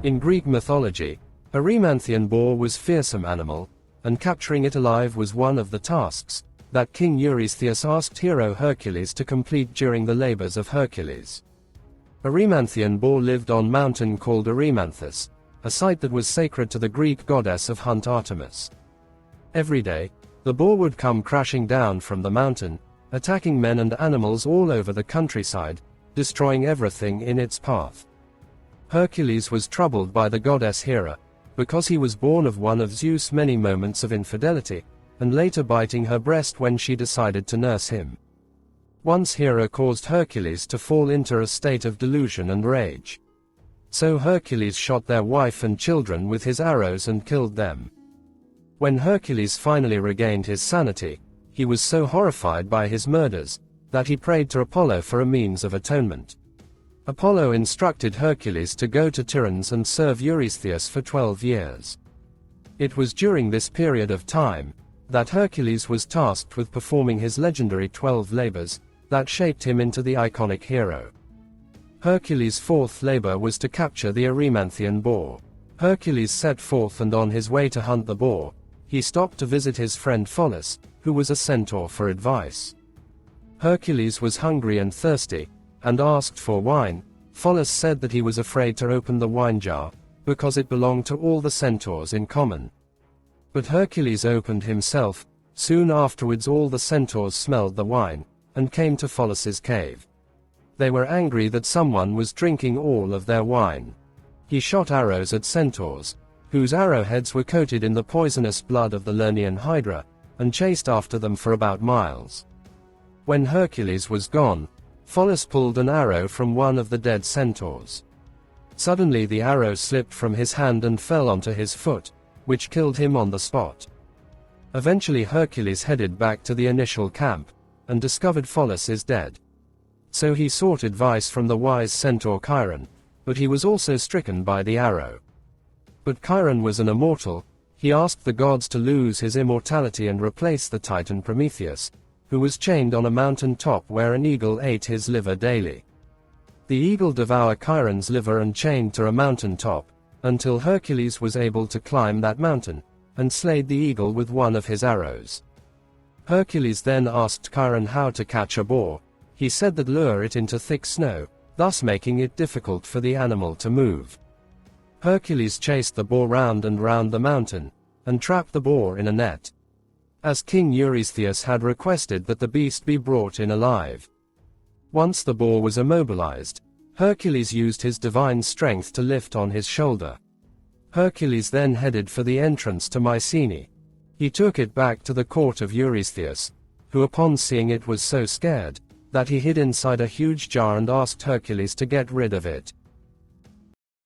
In Greek mythology, Erymanthian boar was a fearsome animal, and capturing it alive was one of the tasks that King Eurystheus asked hero Hercules to complete during the labors of Hercules. Erymanthian boar lived on a mountain called Erymanthus, a site that was sacred to the Greek goddess of hunt Artemis. Every day, the boar would come crashing down from the mountain, attacking men and animals all over the countryside, destroying everything in its path. Hercules was troubled by the goddess Hera, because he was born of one of Zeus' many moments of infidelity, and later biting her breast when she decided to nurse him. Once Hera caused Hercules to fall into a state of delusion and rage. So Hercules shot their wife and children with his arrows and killed them. When Hercules finally regained his sanity, he was so horrified by his murders, that he prayed to Apollo for a means of atonement. Apollo instructed Hercules to go to Tiryns and serve Eurystheus for 12 years. It was during this period of time that Hercules was tasked with performing his legendary 12 labors that shaped him into the iconic hero. Hercules' fourth labor was to capture the Erymanthian boar. Hercules set forth, and on his way to hunt the boar, he stopped to visit his friend Pholus, who was a centaur, for advice. Hercules was hungry and thirsty, and asked for wine. Pholus said that he was afraid to open the wine jar, because it belonged to all the centaurs in common. But Hercules opened himself. Soon afterwards all the centaurs smelled the wine, and came to Pholus's cave. They were angry that someone was drinking all of their wine. He shot arrows at centaurs, whose arrowheads were coated in the poisonous blood of the Lernaean hydra, and chased after them for about miles. When Hercules was gone, Pholus pulled an arrow from one of the dead centaurs. Suddenly the arrow slipped from his hand and fell onto his foot, which killed him on the spot. Eventually Hercules headed back to the initial camp, and discovered Pholus is dead. So he sought advice from the wise centaur Chiron, but he was also stricken by the arrow. But Chiron was an immortal. He asked the gods to lose his immortality and replace the Titan Prometheus, who was chained on a mountain top where an eagle ate his liver daily. The eagle devoured Chiron's liver and chained to a mountain top, until Hercules was able to climb that mountain, and slayed the eagle with one of his arrows. Hercules then asked Chiron how to catch a boar. He said that lure it into thick snow, thus making it difficult for the animal to move. Hercules chased the boar round and round the mountain, and trapped the boar in a net. As King Eurystheus had requested that the beast be brought in alive. Once the boar was immobilized, Hercules used his divine strength to lift on his shoulder. Hercules then headed for the entrance to Mycenae. He took it back to the court of Eurystheus, who upon seeing it was so scared, that he hid inside a huge jar and asked Hercules to get rid of it.